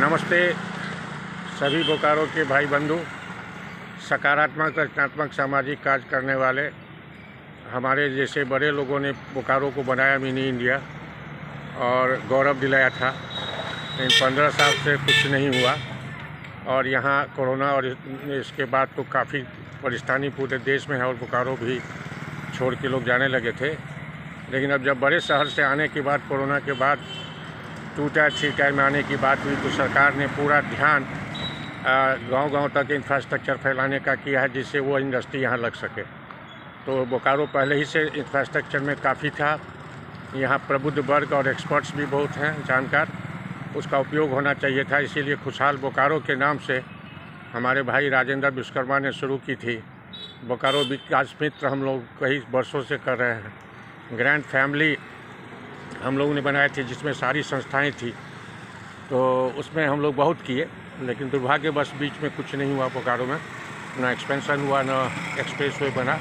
नमस्ते सभी बोकारो के भाई बंधु। सकारात्मक रचनात्मक सामाजिक कार्य करने वाले हमारे जैसे बड़े लोगों ने बोकारो को बनाया मिनी इंडिया और गौरव दिलाया था। इन 15 साल से कुछ नहीं हुआ और यहाँ कोरोना और इसके बाद तो काफ़ी परेशानी पूरे देश में है और बोकारो भी छोड़ के लोग जाने लगे थे। लेकिन अब जब बड़े शहर से आने के बाद कोरोना के बाद 2 टायर 3 टायर में आने की बात हुई तो सरकार ने पूरा ध्यान गांव-गांव तक इंफ्रास्ट्रक्चर फैलाने का किया है, जिससे वो इंडस्ट्री यहाँ लग सके। तो बोकारो पहले ही से इंफ्रास्ट्रक्चर में काफ़ी था। यहाँ प्रबुद्ध वर्ग और एक्सपर्ट्स भी बहुत हैं जानकार, उसका उपयोग होना चाहिए था। इसीलिए खुशहाल बोकारो के नाम से हमारे भाई राजेंद्र विश्वकर्मा ने शुरू की थी। बोकारो विकास मित्र हम लोग कई वर्षों से कर रहे हैं। ग्रैंड फैमिली हम लोगों ने बनाए थे जिसमें सारी संस्थाएं थी, तो उसमें हम लोग बहुत किए। लेकिन दुर्भाग्यवश बीच में कुछ नहीं हुआ बोकारो में, ना एक्सपेंशन हुआ ना एक्सप्रेस वे बना।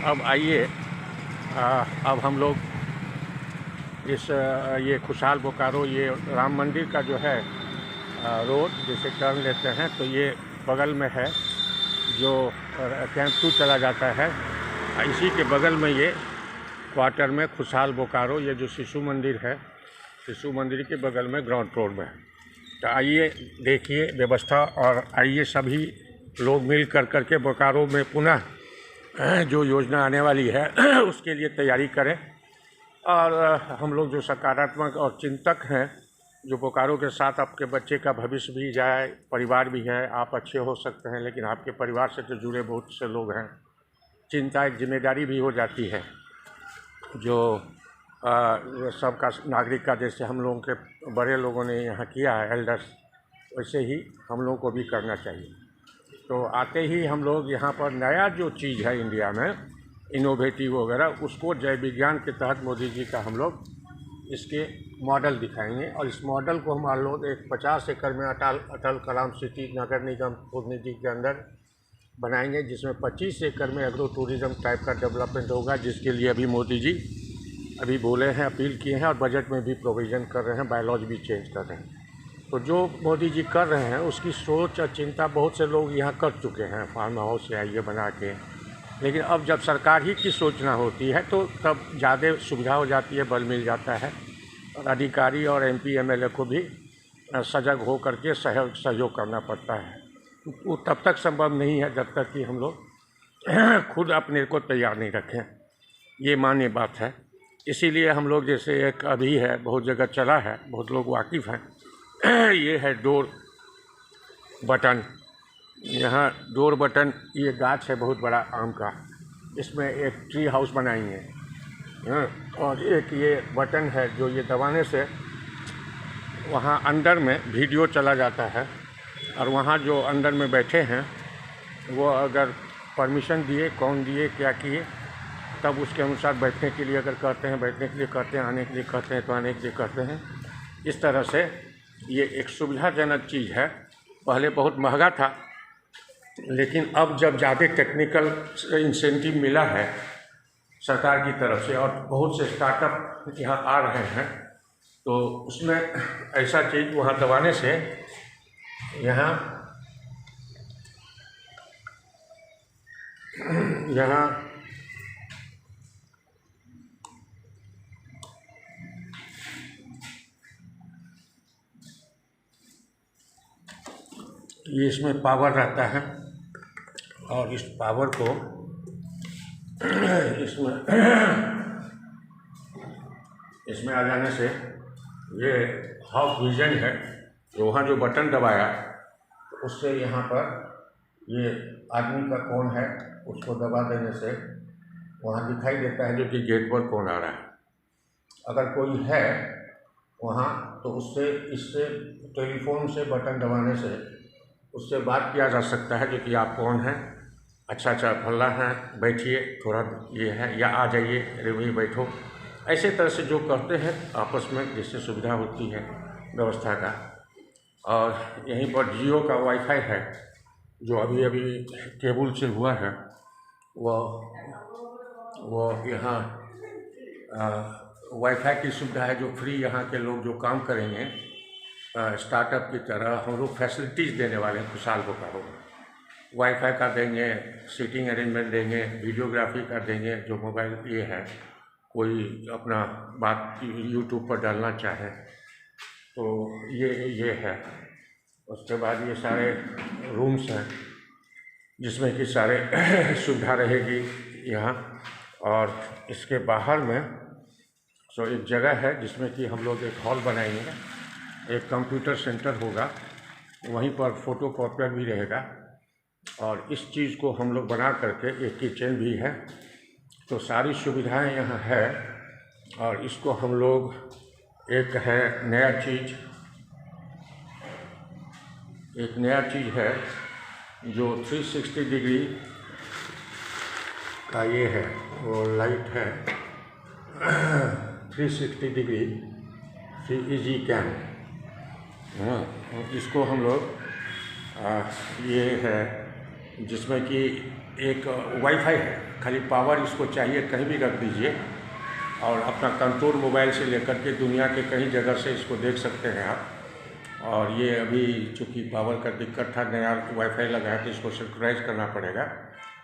अब आइए अब हम लोग ये खुशहाल बोकारो, ये राम मंदिर का जो है रोड जिसे टर्न लेते हैं, तो ये बगल में है जो कैंप 2 चला जाता है। इसी के बगल में ये क्वार्टर में खुशहाल बोकारो, ये जो शिशु मंदिर है, शिशु मंदिर के बगल में ग्राउंड फ्लोर में है। तो आइए देखिए व्यवस्था और आइए सभी लोग मिल कर के बोकारो में पुनः जो योजना आने वाली है उसके लिए तैयारी करें। और हम लोग जो सकारात्मक और चिंतक हैं, जो बोकारो के साथ आपके बच्चे का भविष्य भी जाए, परिवार भी है, आप अच्छे हो सकते हैं लेकिन आपके परिवार से तो जुड़े बहुत से लोग हैं। चिंता एक जिम्मेदारी भी हो जाती है जो सबका नागरिक का, जैसे हम लोगों के बड़े लोगों ने यहाँ किया है एल्डर्स, वैसे ही हम लोगों को भी करना चाहिए। तो आते ही हम लोग यहाँ पर नया जो चीज़ है इंडिया में इनोवेटिव वगैरह, उसको जय विज्ञान के तहत मोदी जी का हम लोग इसके मॉडल दिखाएंगे। और इस मॉडल को हम लोग एक 50 एकड़ में अटल कलाम सिटी नगर निगम प्रतिनिधि के अंदर बनाएंगे, जिसमें 25 एकड़ में एग्रो टूरिज़्म टाइप का डेवलपमेंट होगा, जिसके लिए अभी मोदी जी अभी बोले हैं, अपील किए हैं और बजट में भी प्रोविज़न कर रहे हैं, बायलॉज भी चेंज कर रहे हैं। तो जो मोदी जी कर रहे हैं उसकी सोच और चिंता बहुत से लोग यहाँ कर चुके हैं, फार्म हाउस या ये बना के। लेकिन अब जब सरकार ही की सोचना होती है तो तब ज़्यादा सुविधा हो जाती है, बल मिल जाता है और अधिकारी और MP MLA को भी सजग हो करके सहयोग करना पड़ता है। वो तब तक संभव नहीं है जब तक कि हम लोग खुद अपने को तैयार नहीं रखें, ये मान्य बात है। इसीलिए हम लोग जैसे एक अभी है, बहुत जगह चला है, बहुत लोग वाकिफ़ हैं, ये है डोर बटन। यहाँ डोर बटन, ये गाछ है बहुत बड़ा आम का, इसमें एक ट्री हाउस बनाएंगे। और एक ये बटन है जो ये दबाने से वहाँ अंदर में वीडियो चला जाता है और वहाँ जो अंदर में बैठे हैं वो अगर परमिशन दिए, कौन दिए, क्या किए, तब उसके अनुसार बैठने के लिए अगर कहते हैं बैठने के लिए कहते हैं, आने के लिए कहते हैं तो आने के लिए कहते हैं। इस तरह से ये एक सुविधाजनक चीज़ है। पहले बहुत महंगा था, लेकिन अब जब ज़्यादा टेक्निकल इंसेंटिव मिला है सरकार की तरफ से और बहुत से स्टार्टअप यहाँ आ रहे हैं, तो उसमें ऐसा चीज़ वहाँ दबाने से यहाँ ये इसमें पावर रहता है और इस पावर को इसमें आ जाने से ये हाफ विजन है, तो वहाँ जो बटन दबाया तो उससे यहाँ पर ये आदमी का कौन है उसको दबा देने से वहाँ दिखाई देता है जो कि गेट पर कौन आ रहा है। अगर कोई है वहाँ तो उससे इससे टेलीफोन से बटन दबाने से उससे बात किया जा सकता है जो कि आप कौन हैं, अच्छा फल्ला हैं, बैठिए थोड़ा ये है, या आ जाइए, अरे वही बैठो। ऐसे तरह से जो करते हैं आपस में, जिससे सुविधा होती है व्यवस्था का। और यहीं पर जियो का वाईफाई है जो अभी केबल से हुआ है, वो यहाँ वाईफाई की सुविधा है जो फ्री, यहाँ के लोग जो काम करेंगे स्टार्टअप की तरह हम लोग फैसिलिटीज़ देने वाले हैं खुशहाल बोकारो में। वाईफाई का देंगे, सीटिंग अरेंजमेंट देंगे, वीडियोग्राफी का देंगे, जो मोबाइल ये है कोई अपना बात यूट्यूब पर डालना चाहे तो ये है। उसके बाद ये सारे रूम्स हैं जिसमें कि सारे सुविधा रहेगी यहाँ। और इसके बाहर में एक जगह है जिसमें कि हम लोग एक हॉल बनाएंगे, एक कंप्यूटर सेंटर होगा, वहीं पर फोटो कॉपियर भी रहेगा। और इस चीज़ को हम लोग बना करके एक किचन भी है, तो सारी सुविधाएं यहाँ है। और इसको हम लोग एक नया चीज़ है जो 360 डिग्री का ये है, वो लाइट है 360 डिग्री इजी कैम। इसको हम लोग ये है जिसमें कि एक वाईफाई है, खाली पावर इसको चाहिए, कहीं भी रख दीजिए और अपना कंट्रोल मोबाइल से लेकर के दुनिया के कई जगह से इसको देख सकते हैं आप। और ये अभी चूँकि पावर का दिक्कत था, नया वाईफाई लगा है तो इसको सिंक्रोनाइज करना पड़ेगा।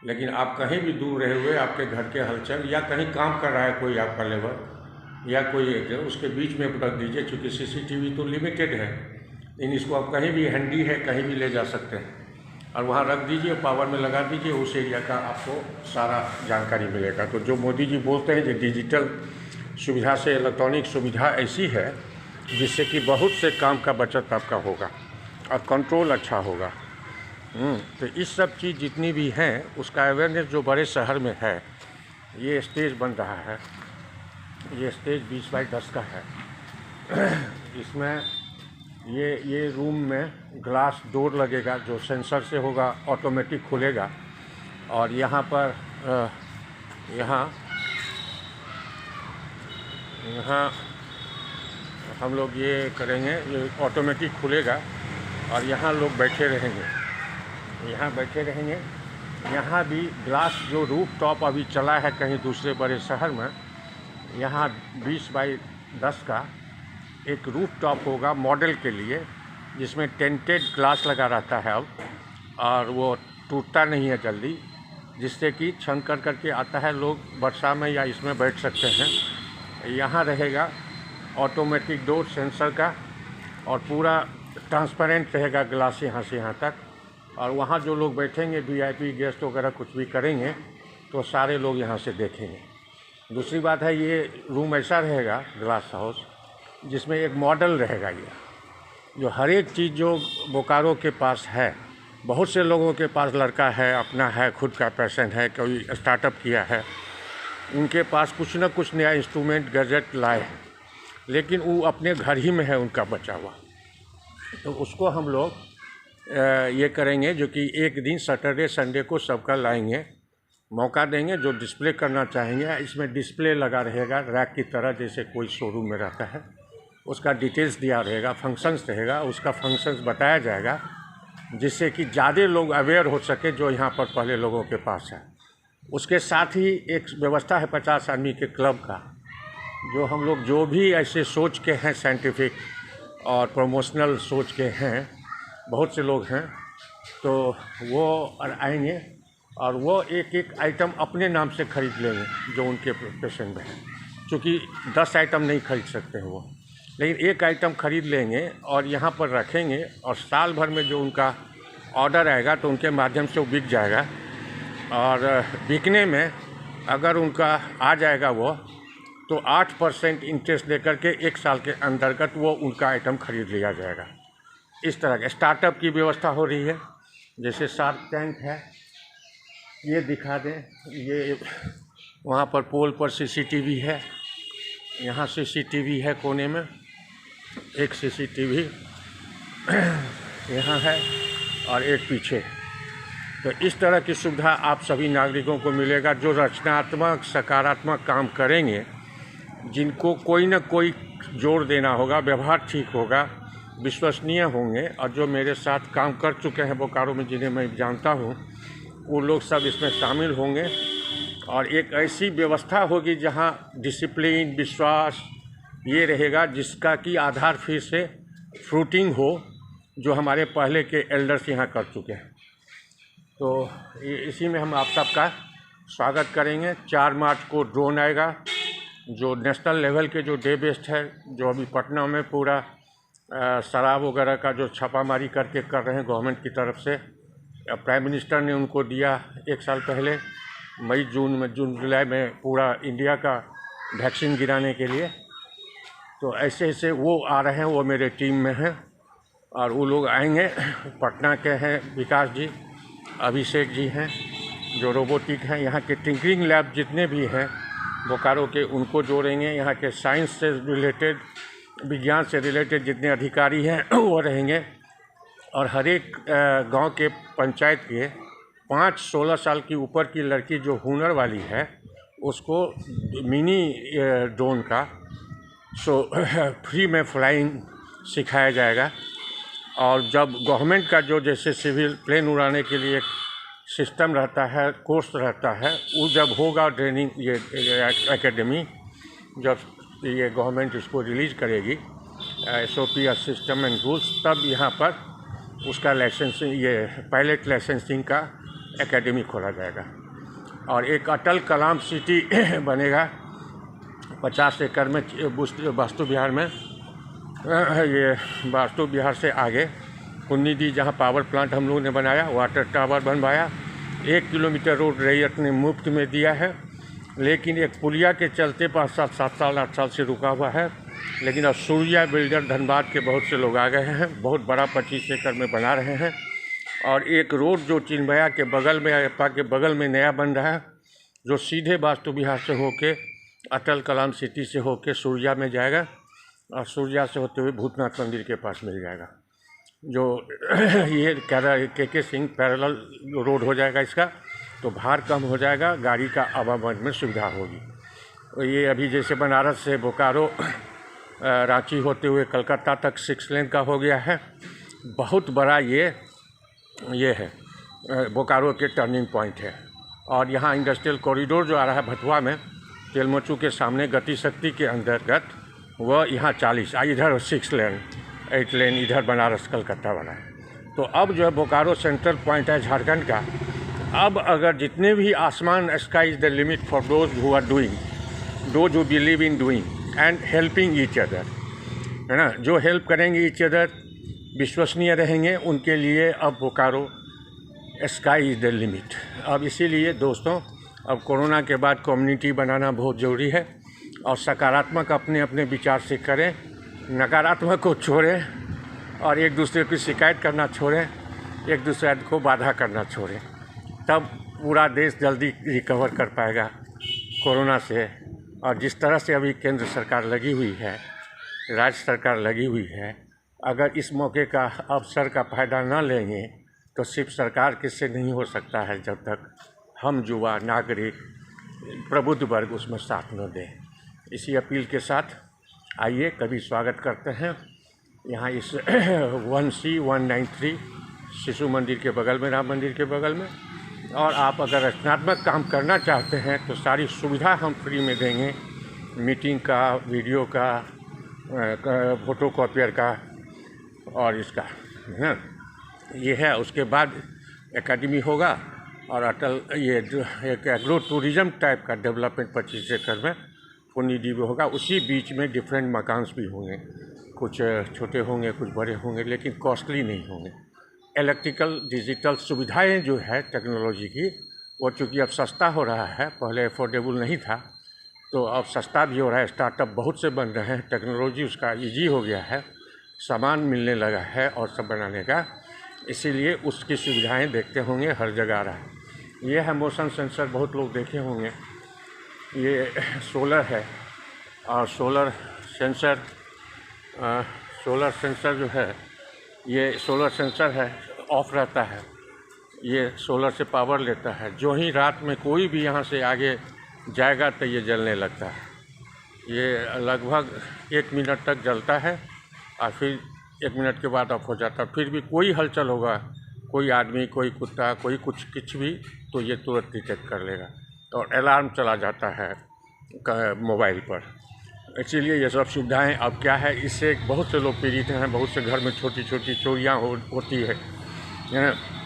लेकिन आप कहीं भी दूर रहे हुए आपके घर के हलचल या कहीं काम कर रहा है कोई आपका लेबर या कोई उसके बीच में रख दीजिए, चूँकि सीसीटीवी तो लिमिटेड है, लेकिन इसको आप कहीं भी हैंडी है कहीं भी ले जा सकते हैं और वहाँ रख दीजिए, पावर में लगा दीजिए, उस एरिया का आपको सारा जानकारी मिलेगा। तो जो मोदी जी बोलते हैं कि डिजिटल सुविधा से इलेक्ट्रॉनिक सुविधा ऐसी है जिससे कि बहुत से काम का बचत आपका होगा और कंट्रोल अच्छा होगा। तो इस सब चीज़ जितनी भी हैं उसका अवेयरनेस जो बड़े शहर में है। ये स्टेज बन रहा है, ये स्टेज 20 बाई 10 का है। इसमें ये रूम में ग्लास डोर लगेगा जो सेंसर से होगा, ऑटोमेटिक खुलेगा। और यहाँ पर यहाँ हम लोग ये करेंगे, ये ऑटोमेटिक खुलेगा और यहाँ लोग बैठे रहेंगे, यहाँ भी ग्लास जो रूफ टॉप अभी चला है कहीं दूसरे बड़े शहर में, यहाँ 20 बाई 10 का एक रूफ टॉप होगा मॉडल के लिए, जिसमें टेंटेड ग्लास लगा रहता है अब, और वो टूटता नहीं है जल्दी, जिससे कि छन कर करके आता है, लोग वर्षा में या इसमें बैठ सकते हैं। यहाँ रहेगा ऑटोमेटिक डोर सेंसर का और पूरा ट्रांसपेरेंट रहेगा ग्लास यहाँ से यहाँ तक। और वहाँ जो लोग बैठेंगे वीआईपी गेस्ट वगैरह कुछ भी करेंगे तो सारे लोग यहाँ से देखेंगे। दूसरी बात है, ये रूम ऐसा रहेगा ग्लास हाउस जिसमें एक मॉडल रहेगा, ये जो हर एक चीज़ जो बोकारो के पास है, बहुत से लोगों के पास लड़का है, अपना है, खुद का पैशन है, कोई स्टार्टअप किया है, उनके पास कुछ न कुछ नया इंस्ट्रूमेंट गैजेट लाए हैं, लेकिन वो अपने घर ही में है उनका बचा हुआ। तो उसको हम लोग ये करेंगे जो कि एक दिन सैटरडे संडे को सबका लाएंगे, मौका देंगे, जो डिस्प्ले करना चाहेंगे। इसमें डिस्प्ले लगा रहेगा रैक की तरह, जैसे कोई शोरूम में रहता है, उसका डिटेल्स दिया रहेगा, फंक्शंस रहेगा, उसका फंक्शंस बताया जाएगा, जिससे कि ज़्यादा लोग अवेयर हो सके जो यहाँ पर पहले लोगों के पास है। उसके साथ ही एक व्यवस्था है 50 आदमी के क्लब का, जो हम लोग जो भी ऐसे सोच के हैं, साइंटिफिक और प्रमोशनल सोच के हैं, बहुत से लोग हैं, तो वो आएंगे और वो एक एक आइटम अपने नाम से खरीद लेंगे जो उनके पेशेंट में है। क्योंकि 10 आइटम नहीं खरीद सकते हैं वो, लेकिन एक आइटम खरीद लेंगे और यहाँ पर रखेंगे, और साल भर में जो उनका ऑर्डर आएगा तो उनके माध्यम से वो बिक जाएगा। और बिकने में अगर उनका आ जाएगा वो, तो 8% इंटरेस्ट लेकर के 1 साल के अंतर्गत वो उनका आइटम खरीद लिया जाएगा। इस तरह के स्टार्टअप की व्यवस्था हो रही है। जैसे शार्क टैंक है, ये दिखा दें, ये वहाँ पर पोल पर सीसीटीवी है, यहाँ सीसीटीवी है कोने में, एक सीसीटीवी यहाँ है और एक पीछे। तो इस तरह की सुविधा आप सभी नागरिकों को मिलेगा जो रचनात्मक सकारात्मक काम करेंगे, जिनको कोई न कोई जोर देना होगा, व्यवहार ठीक होगा, विश्वसनीय होंगे, और जो मेरे साथ काम कर चुके हैं बोकारो में, जिन्हें मैं जानता हूँ, वो लोग सब इसमें शामिल होंगे। और एक ऐसी व्यवस्था होगी जहाँ डिसिप्लिन, विश्वास ये रहेगा, जिसका कि आधार फिर से फ्रूटिंग हो जो हमारे पहले के एल्डर्स यहाँ कर चुके हैं। तो इसी में हम आप सबका स्वागत करेंगे। 4 मार्च को ड्रोन आएगा, जो नेशनल लेवल के जो डे बेस्ड है, जो अभी पटना में पूरा शराब वगैरह का जो छापामारी करके कर रहे हैं गवर्नमेंट की तरफ से। प्राइम मिनिस्टर ने उनको दिया 1 साल पहले जून जुलाई में पूरा इंडिया का वैक्सीन गिराने के लिए। तो ऐसे ऐसे वो आ रहे हैं, वो मेरे टीम में हैं और वो लोग आएंगे। पटना के हैं विकास जी, अभिषेक जी हैं जो रोबोटिक हैं। यहाँ के टिंकरिंग लैब जितने भी हैं बोकारो के, उनको जोड़ेंगे। यहाँ के साइंस से रिलेटेड, विज्ञान से रिलेटेड जितने अधिकारी हैं वो रहेंगे। और हर एक गांव के पंचायत के 5-16 साल की ऊपर की लड़की जो हुनर वाली है उसको मिनी ड्रोन का फ्री में फ्लाइंग सिखाया जाएगा। और जब गवर्नमेंट का जो जैसे सिविल प्लेन उड़ाने के लिए सिस्टम रहता है, कोर्स रहता है, वो जब होगा ट्रेनिंग, ये एकेडमी जब ये गवर्नमेंट इसको रिलीज़ करेगी SOP या सिस्टम एंड रूल्स, तब यहाँ पर उसका लाइसेंसिंग, ये पायलट लाइसेंसिंग का एकेडमी खोला जाएगा। और एक अटल कलाम सिटी बनेगा 50 एकड़ में वास्तु विहार में। ये वास्तु विहार से आगे कुन्नीदी जहाँ पावर प्लांट हम लोगों ने बनाया, वाटर टावर बनवाया, 1 किलोमीटर रोड रैयत ने मुफ्त में दिया है। लेकिन एक पुलिया के चलते 5-7 साल 8 साल से रुका हुआ है। लेकिन अब सूर्या बिल्डर धनबाद के बहुत से लोग आ गए हैं, बहुत बड़ा 25 एकड़ में बना रहे हैं। और एक रोड जो चिन्मया के बगल में, अयप्पा के बगल में नया बन रहा है, जो सीधे वास्तु विहार से होके अटल कलाम सिटी से होके सूर्या में जाएगा और सूर्या से होते हुए भूतनाथ मंदिर के पास मिल जाएगा। जो ये KK सिंह पैरेलल रोड हो जाएगा इसका, तो भार कम हो जाएगा, गाड़ी का आवागमन में सुविधा होगी। तो ये अभी जैसे बनारस से बोकारो रांची होते हुए कलकत्ता तक 6 लेन का हो गया है। बहुत बड़ा ये है बोकारो के टर्निंग पॉइंट है। और यहाँ इंडस्ट्रियल कॉरिडोर जो आ रहा है भथुआ में, तेलमोचू के सामने गति शक्ति के अंतर्गत, वह यहाँ 40, इधर 6 लेन 8 लेन इधर बनारस कलकत्ता वाला है। तो अब जो है बोकारो सेंट्रल पॉइंट है झारखंड का। अब अगर जितने भी आसमान, sky is the limit for those who are doing, those who believe in doing and helping each other, है ना, जो हेल्प करेंगे ईच अदर, विश्वसनीय रहेंगे, उनके लिए अब Bokaro sky is the limit. अब इसीलिए दोस्तों, अब कोरोना के बाद कम्युनिटी बनाना बहुत ज़रूरी है और सकारात्मक अपने अपने विचार से करें, नकारात्मक को छोड़ें और एक दूसरे की शिकायत करना छोड़ें, एक दूसरे को बाधा करना छोड़ें। तब पूरा देश जल्दी रिकवर कर पाएगा कोरोना से। और जिस तरह से अभी केंद्र सरकार लगी हुई है, राज्य सरकार लगी हुई है, अगर इस मौके का अवसर का फ़ायदा न लेंगे तो सिर्फ सरकार किससे नहीं हो सकता है, जब तक हम युवा नागरिक प्रबुद्ध वर्ग उसमें साथ न दें। इसी अपील के साथ आइए, कभी स्वागत करते हैं यहाँ इस 1C193 शिशु मंदिर के बगल में, राम मंदिर के बगल में। और आप अगर रचनात्मक काम करना चाहते हैं तो सारी सुविधा हम फ्री में देंगे, मीटिंग का, वीडियो का, फोटोकॉपियर का और इसका, है ना, ये है। उसके बाद एकेडमी होगा और अटल ये एक एग्रो टूरिज़्म टाइप का डेवलपमेंट 25 एकड़ में पुण्यदी भी होगा। उसी बीच में डिफरेंट मकान्स भी होंगे, कुछ छोटे होंगे, कुछ बड़े होंगे, लेकिन कॉस्टली नहीं होंगे। इलेक्ट्रिकल डिजिटल सुविधाएं जो है टेक्नोलॉजी की, वो चूँकि अब सस्ता हो रहा है, पहले अफोर्डेबल नहीं था, तो अब सस्ता भी हो रहा है। स्टार्टअप बहुत से बन रहे हैं, टेक्नोलॉजी उसका ईजी हो गया है, सामान मिलने लगा है और सब बनाने का, इसीलिए उसकी सुविधाएं देखते होंगे हर जगह आ रहा है। ये है मोशन सेंसर, बहुत लोग देखे होंगे। ये सोलर है और सोलर सेंसर जो है, ये सोलर सेंसर है, ऑफ रहता है, ये सोलर से पावर लेता है। जो ही रात में कोई भी यहाँ से आगे जाएगा तो ये जलने लगता है। ये लगभग 1 मिनट तक जलता है और फिर 1 मिनट के बाद ऑफ हो जाता है। फिर भी कोई हलचल होगा, कोई आदमी, कोई कुत्ता, कोई कुछ भी, तो ये तुरंत डिटेक्ट कर लेगा और अलार्म चला जाता है मोबाइल पर। इसीलिए ये सब सुविधाएं अब क्या है, इससे बहुत से लोग पीड़ित हैं, बहुत से घर में छोटी छोटी चोरियाँ होती है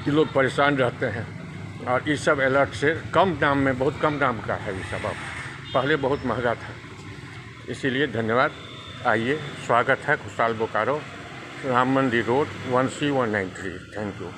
कि लोग परेशान रहते हैं। और इस सब अलर्ट से कम दाम में, बहुत कम दाम का है ये सब, अब पहले बहुत महंगा था। इसीलिए धन्यवाद। आइए, स्वागत है खुशहाल बोकारो, राम मंदिर रोड 1C193। Thank you.